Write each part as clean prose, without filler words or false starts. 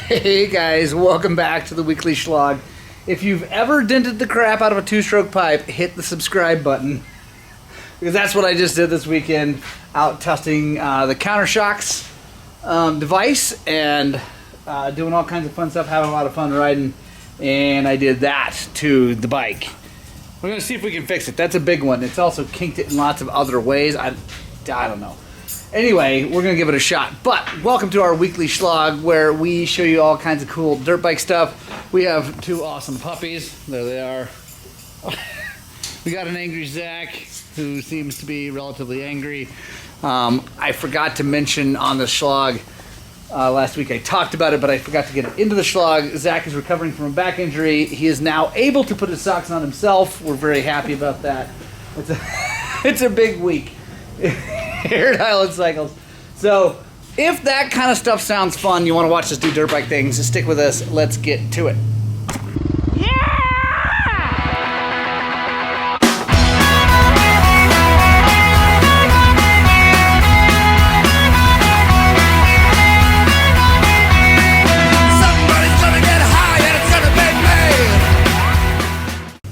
Hey guys, welcome back to the weekly Shlog. If you've ever dented the crap out of a two-stroke pipe, hit the subscribe button. Because that's what I just did this weekend, out testing the Countershocks device and doing all kinds of fun stuff, having a lot of fun riding. And I did that to the bike. We're going to see if we can fix it. That's a big one. It's also kinked it in lots of other ways. I don't know. Anyway, we're going to give it a shot. But welcome to our weekly Shlog, where we show you all kinds of cool dirt bike stuff. We have two awesome puppies. There they are. We got an angry Zach, who seems to be relatively angry. I forgot to mention on the Shlog last week. I talked about it, but I forgot to get it into the Shlog. Zach is recovering from a back injury. He is now able to put his socks on himself. We're very happy about that. It's a big week here at Highland Cycles. So if that kind of stuff sounds fun, you want to watch us do dirt bike things, just stick with us. Let's get to it.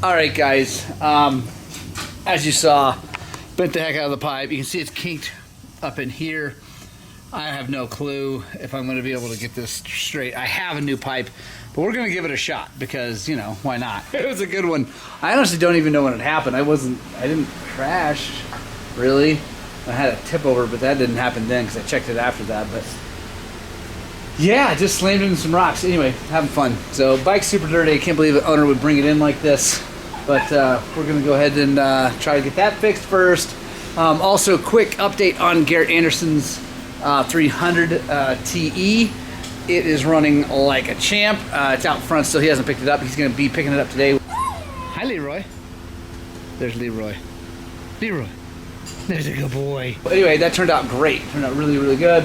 Alright guys, as you saw, bent the heck out of the pipe. You can see it's kinked up in here. I have no clue if I'm going to be able to get this straight. I have a new pipe, but we're going to give it a shot because, you know, why not? It was a good one. I honestly don't even know when it happened. I didn't crash, really. I had a tip over, but that didn't happen then because I checked it after that. But yeah, I just slammed into some rocks. Anyway, having fun. So bike's super dirty. I can't believe the owner would bring it in like this. But we're going to go ahead and try to get that fixed first. Also, quick update on Garrett Anderson's 300 TE. It is running like a champ. It's out front still. He hasn't picked it up. He's going to be picking it up today. Hi, Leroy. There's Leroy. Leroy. There's a good boy. But anyway, that turned out great. Turned out really, really good.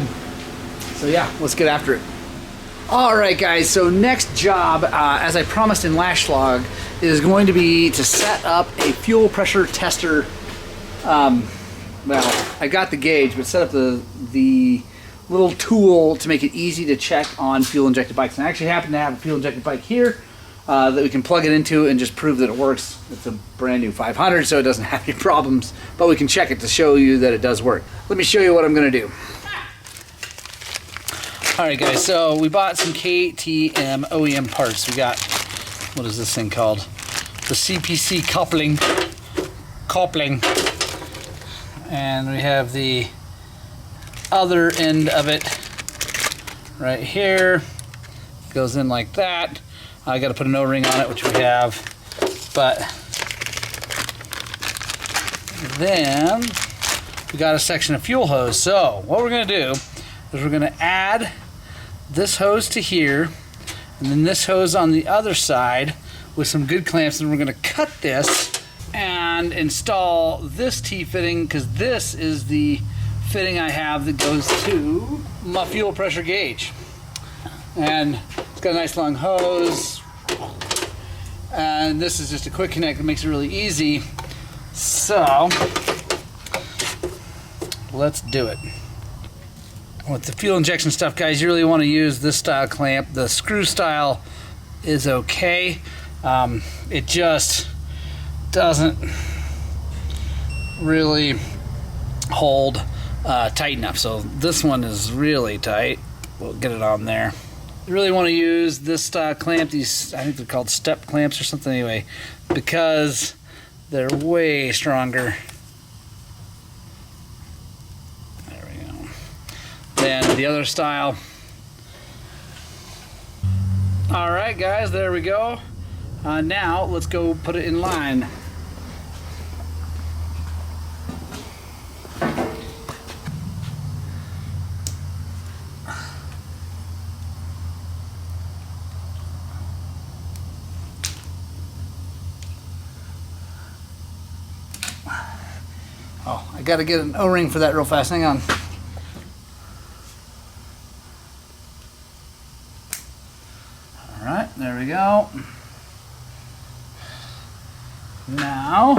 So yeah, let's get after it. Alright guys, so next job, as I promised in last Shlog, is going to be to set up a fuel pressure tester. Well, I got the gauge, but set up the little tool to make it easy to check on fuel injected bikes. And I actually happen to have a fuel injected bike here that we can plug it into and just prove that it works. It's a brand new 500, so it doesn't have any problems, but we can check it to show you that it does work. Let me show you what I'm going to do. Alright guys, so we bought some KTM OEM parts. We got, what is this thing called? The CPC coupling. And we have the other end of it right here. Goes in like that. I got to put an O-ring on it, which we have. But then we got a section of fuel hose. So what we're going to do is we're going to add this hose to here, and then this hose on the other side with some good clamps, and we're going to cut this and install this T-fitting, because this is the fitting I have that goes to my fuel pressure gauge. And it's got a nice long hose, and this is just a quick connect that makes it really easy. So let's do it. With the fuel injection stuff, guys, you really want to use this style clamp. The screw style is okay. It just doesn't really hold tight enough. So this one is really tight. We'll get it on there. You really want to use this style clamp. These, I think they're called step clamps or something anyway, because they're way stronger than the other style. Alright guys, there we go. Now let's go put it in line. Oh, I gotta get an O-ring for that real fast. Hang on. Alright, there we go. Now,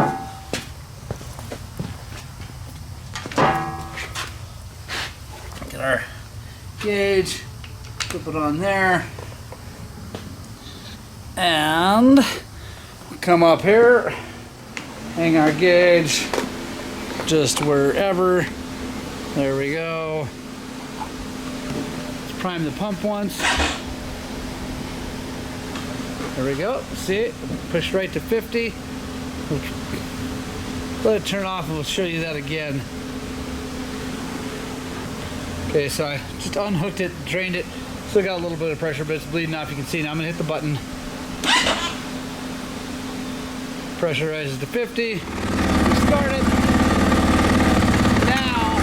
get our gauge, Flip it on there. And come up here, hang our gauge just wherever. There we go. Let's prime the pump once. There we go. See it? Push right to 50. Let it turn off and we'll show you that again. Okay, so I just unhooked it, drained it. Still got a little bit of pressure, but it's bleeding off. You can see now. I'm gonna hit the button. Pressure rises to 50. Start it. Now,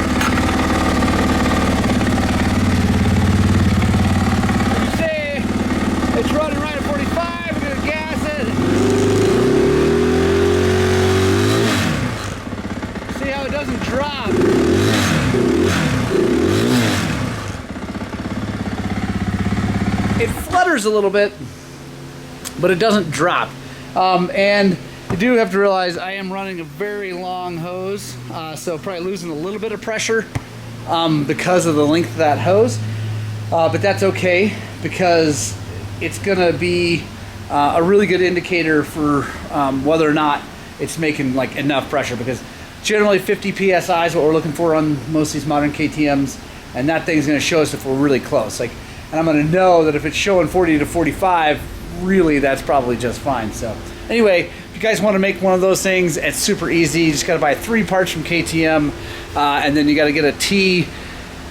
you see, it's running right at 45. We're gonna gas it. See how it doesn't drop. It flutters a little bit, but it doesn't drop. And you do have to realize I am running a very long hose, so probably losing a little bit of pressure because of the length of that hose. But that's okay, because it's gonna be a really good indicator for whether or not it's making like enough pressure, because generally 50 PSI is what we're looking for on most of these modern KTMs, and that thing's gonna show us if we're really close. Like, and I'm gonna know that if it's showing 40 to 45, really that's probably just fine. So anyway, if you guys want to make one of those things, it's super easy. You just got to buy 3 parts from KTM, and then you got to get a T.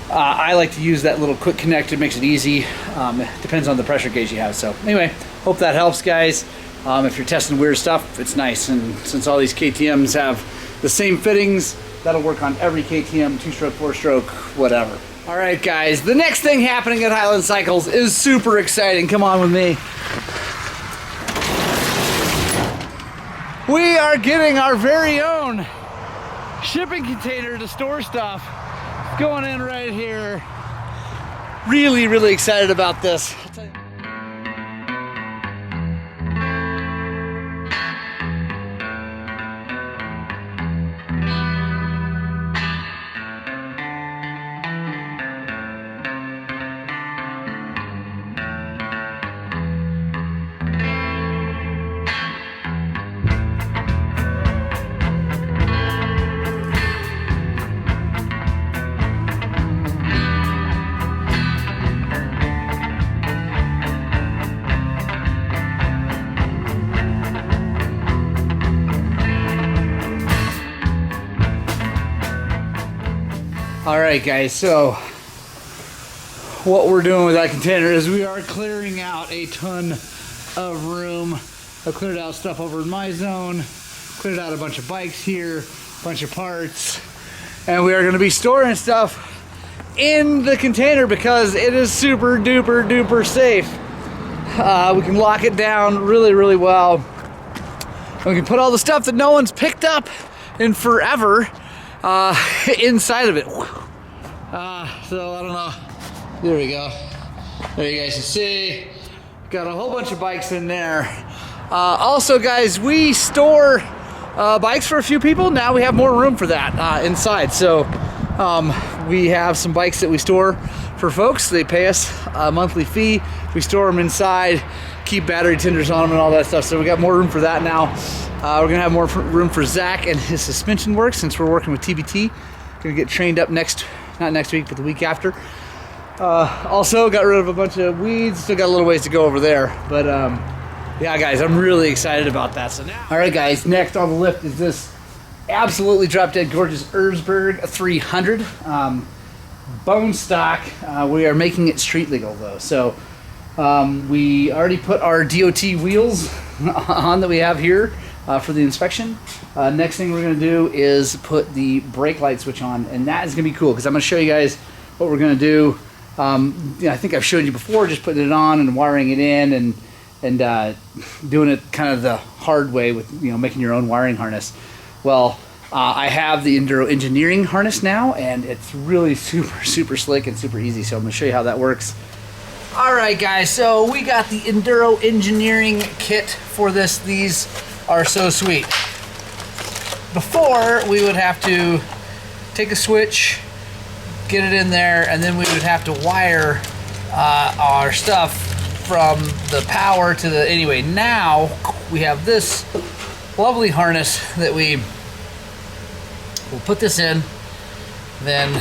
I like to use that little quick connect. It makes it easy. It depends on the pressure gauge you have. So anyway, hope that helps, guys. If you're testing weird stuff, it's nice. And since all these KTMs have the same fittings, that'll work on every KTM, 2-stroke, 4-stroke, whatever. All right, guys, the next thing happening at Highland Cycles is super exciting. Come on with me. We are getting our very own shipping container to store stuff. It's going in right here. Really, really excited about this. I'll tell you. All right, guys, so what we're doing with that container is we are clearing out a ton of room. I cleared out stuff over in my zone, cleared out a bunch of bikes here, a bunch of parts, and we are going to be storing stuff in the container because it is super duper duper safe. We can lock it down really, really well. We can put all the stuff that no one's picked up in forever inside of it. So I don't know. There we go. There you guys can see. Got a whole bunch of bikes in there. Also, guys, we store bikes for a few people. Now we have more room for that inside. So we have some bikes that we store for folks. They pay us a monthly fee. We store them inside, keep battery tenders on them and all that stuff. So we got more room for that now. We're gonna have more room for Zach and his suspension work since we're working with TBT. Gonna get trained up not next week, but the week after. Also got rid of a bunch of weeds. Still got a little ways to go over there, but yeah, guys, I'm really excited about that. So now, all right, guys, next on the list is this absolutely drop dead gorgeous Erzberg 300 bone stock. We are making it street legal though, so we already put our DOT wheels on that we have here for the inspection. Next thing we're going to do is put the brake light switch on, and that is going to be cool because I'm going to show you guys what we're going to do. I think I've showed you before, just putting it on and wiring it in and doing it kind of the hard way with making your own wiring harness. Well, I have the Enduro engineering harness now, and it's really super slick and super easy. So I'm going to show you how that works. All right, guys, so we got the Enduro engineering kit for this. These are so sweet. Before, we would have to take a switch, get it in there, and then we would have to wire our stuff from the power to the, anyway, now we have this lovely harness that we'll put this in, then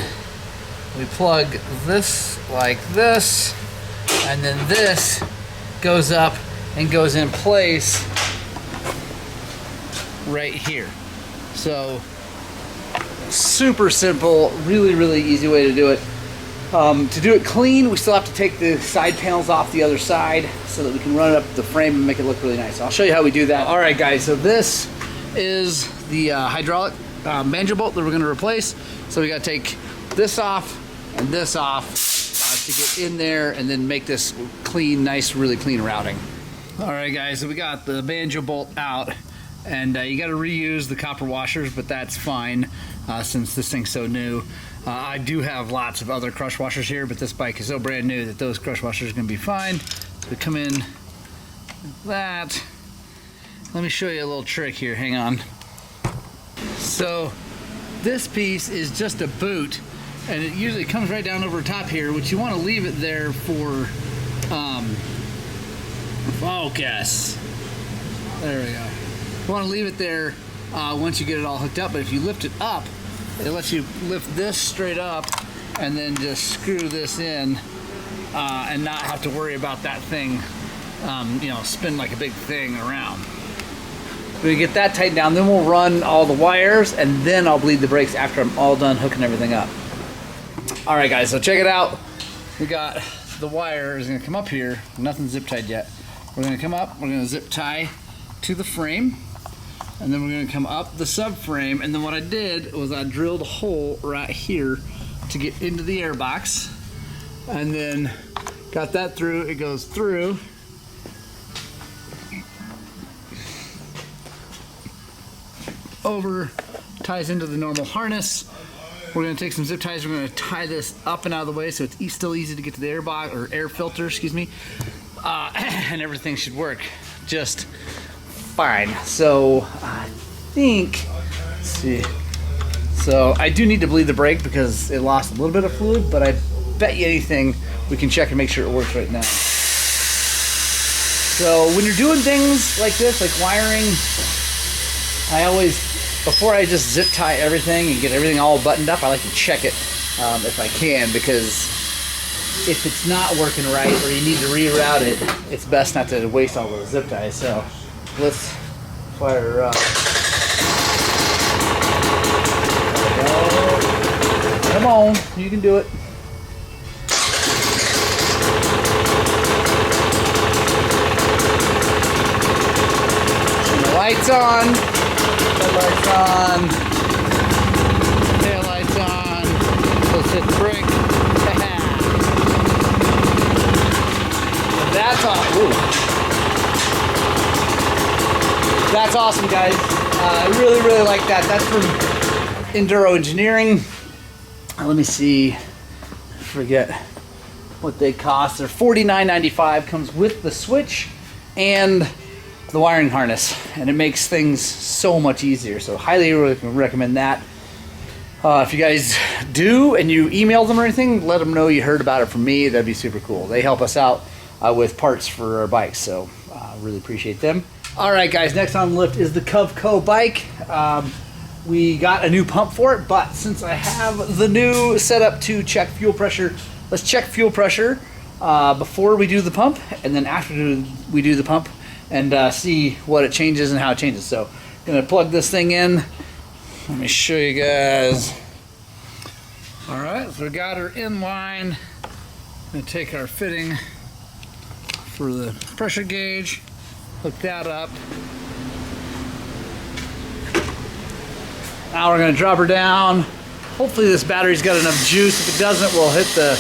we plug this like this, and then this goes up and goes in place right here. So super simple, really easy way to do it. To do it clean, we still have to take the side panels off the other side so that we can run it up the frame and make it look really nice. I'll show you how we do that. All right, guys, so this is the hydraulic banjo bolt that we're gonna replace. So we gotta take this off and this off to get in there and then make this clean, nice, really clean routing. All right, guys, so we got the banjo bolt out, and you gotta reuse the copper washers, but that's fine since this thing's so new. I do have lots of other crush washers here, but this bike is so brand new that those crush washers are gonna be fine. So we come in like that. Let me show you a little trick here, hang on. So this piece is just a boot, and it usually comes right down over top here, which you wanna leave it there for focus. There we go. You wanna leave it there once you get it all hooked up, but if you lift it up, it lets you lift this straight up and then just screw this in and not have to worry about that thing, you know, spin like a big thing around. We get that tightened down, then we'll run all the wires, and then I'll bleed the brakes after I'm all done hooking everything up. All right, guys, so check it out. We got the wire is gonna come up here. Nothing's zip tied yet. We're gonna come up, we're gonna zip tie to the frame, and then we're gonna come up the subframe, and then what I did was I drilled a hole right here to get into the air box, and then got that through. It goes through, over, ties into the normal harness. We're gonna take some zip ties, we're gonna tie this up and out of the way so it's still easy to get to the air box, or air filter, excuse me, and everything should work just fine. So I think, let's see. So I do need to bleed the brake because it lost a little bit of fluid, but I bet you anything we can check and make sure it works right now. So when you're doing things like this, like wiring, I always, before I just zip tie everything and get everything all buttoned up, I like to check it if I can, because if it's not working right or you need to reroute it, it's best not to waste all those zip ties. So let's fire her up. Come on, you can do it. And the lights on, headlights on, taillights on. Let's hit the brake. That's awesome. That's awesome, guys. I really like that. That's from Enduro Engineering. Let me see. I forget what they cost. They're $49.95. Comes with the switch and the wiring harness, and it makes things so much easier. So highly recommend that. If you guys do and you email them or anything, let them know you heard about it from me. That'd be super cool. They help us out with parts for our bikes, so really appreciate them. All right, guys, next on the lift is the Covco bike. We got a new pump for it, but since I have the new setup to check fuel pressure, let's check fuel pressure before we do the pump, and then after we do the pump, and see what it changes and how it changes. So I'm gonna plug this thing in. Let me show you guys. All right, so we got her in line. Gonna take our fitting for the pressure gauge, hook that up. Now we're gonna drop her down. Hopefully this battery's got enough juice. If it doesn't, we'll hit the,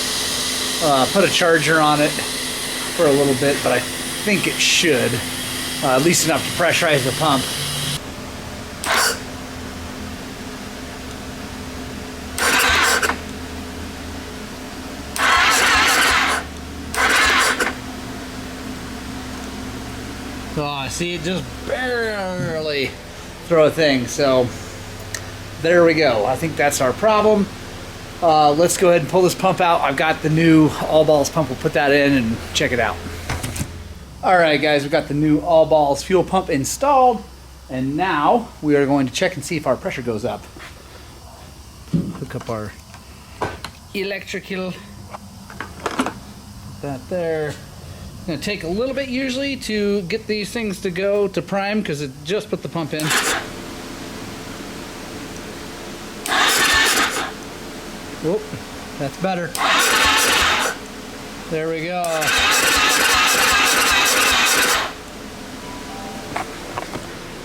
put a charger on it for a little bit, but I think it should. At least enough to pressurize the pump. Oh, see, it just barely throw a thing. So there we go. I think that's our problem. let's go ahead and pull this pump out. I've got the new all balls pump. We'll put that in and check it out. All right, guys, we've got the new all balls fuel pump installed, and now we are going to check and see if our pressure goes up. Hook up our electrical. Put that there. It's going to take a little bit usually to get these things to go to prime because it just put the pump in. Whoop, that's better. There we go.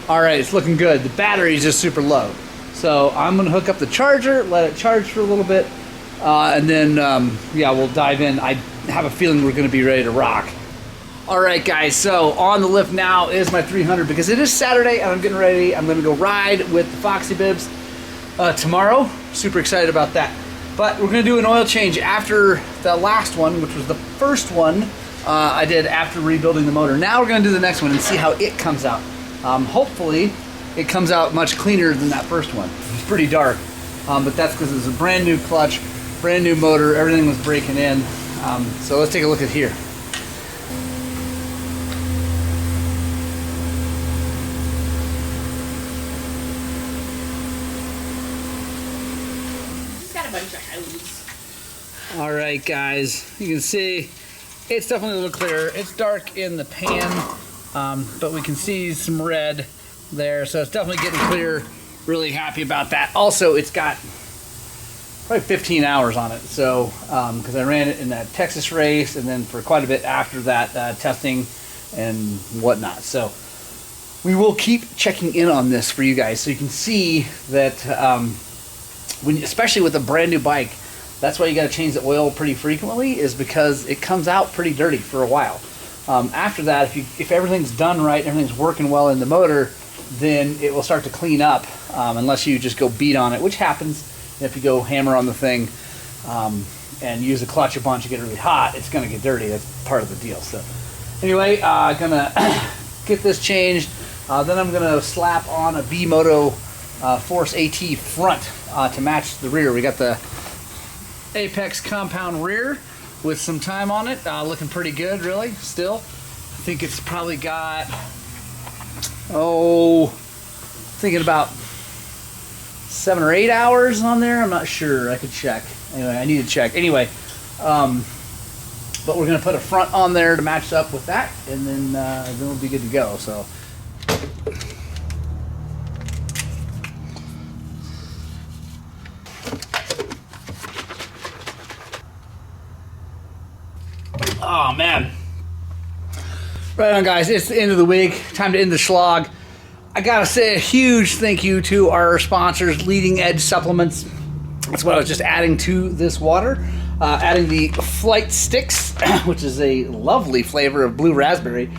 All right, it's looking good. The battery is just super low. So I'm gonna hook up the charger, let it charge for a little bit, and then, yeah, we'll dive in. I have a feeling we're gonna be ready to rock. All right, guys, so on the lift now is my 300 because it is Saturday and I'm getting ready. I'm gonna go ride with the Foxy Bibs tomorrow. Super excited about that. But we're gonna do an oil change after the last one, which was the first one I did after rebuilding the motor. Now we're gonna do the next one and see how it comes out. Hopefully it comes out much cleaner than that first one. It's pretty dark, but that's because it's a brand new clutch, brand new motor, everything was breaking in. So let's take a look at here. All right, guys, you can see it's definitely a little clearer. It's dark in the pan, but we can see some red there, so it's definitely getting clear. Really happy about that. Also, it's got probably 15 hours on it, so because I ran it in that Texas race and then for quite a bit after that testing and whatnot. So we will keep checking in on this for you guys so you can see that especially with a brand new bike, that's why you got to change the oil pretty frequently, is because it comes out pretty dirty for a while. After that, if everything's done right, everything's working well in the motor, then it will start to clean up, unless you just go beat on it, which happens if you go hammer on the thing and use the clutch a bunch and get really hot. It's going to get dirty. That's part of the deal. So anyway, gonna get this changed. Then I'm going to slap on a V-Moto Force AT front to match the rear. We got the Apex compound rear with some time on it, looking pretty good, really. Still, I think it's probably got, thinking about 7 or 8 hours on there. I'm not sure. I could check. Anyway, I need to check. Anyway, but we're gonna put a front on there to match up with that, and then we'll be good to go. So. Oh man. Right on, guys, it's the end of the week. Time to end the Shlog. I gotta say a huge thank you to our sponsors, Leading Edge Supplements. That's what I was just adding to this water. Adding the Flight Sticks, which is a lovely flavor of blue raspberry.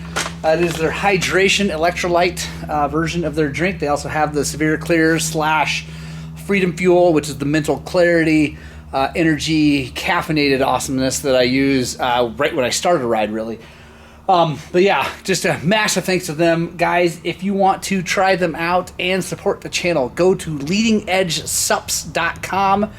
It is their hydration electrolyte version of their drink. They also have the Severe Clear / Freedom Fuel, which is the mental clarity, energy, caffeinated awesomeness that I use right when I started a ride, really. But yeah, just a massive thanks to them. Guys, if you want to try them out and support the channel, go to leadingedgesups.com.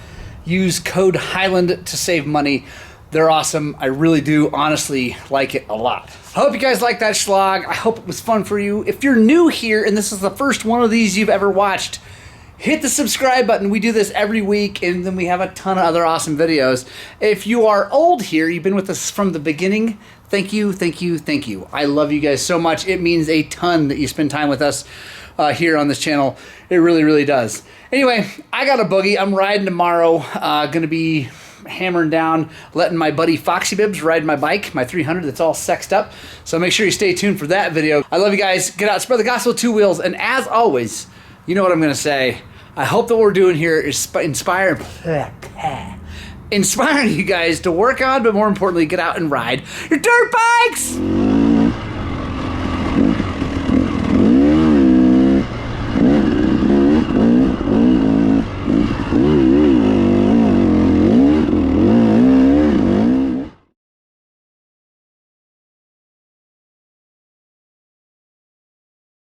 Use code Highland to save money. They're awesome. I really do honestly like it a lot. I hope you guys like that Shlog. I hope it was fun for you. If you're new here and this is the first one of these you've ever watched, hit the subscribe button. We do this every week, and then we have a ton of other awesome videos. If you are old here, you've been with us from the beginning, thank you, thank you, thank you. I love you guys so much. It means a ton that you spend time with us here on this channel. It really, really does. Anyway, I got a boogie. I'm riding tomorrow. Gonna be hammering down, letting my buddy Foxy Bibs ride my bike, my 300 that's all sexed up. So make sure you stay tuned for that video. I love you guys. Get out, spread the gospel 2 wheels, and as always, you know what I'm gonna say. I hope that what we're doing here is inspiring you guys to work on, but more importantly, get out and ride your dirt bikes!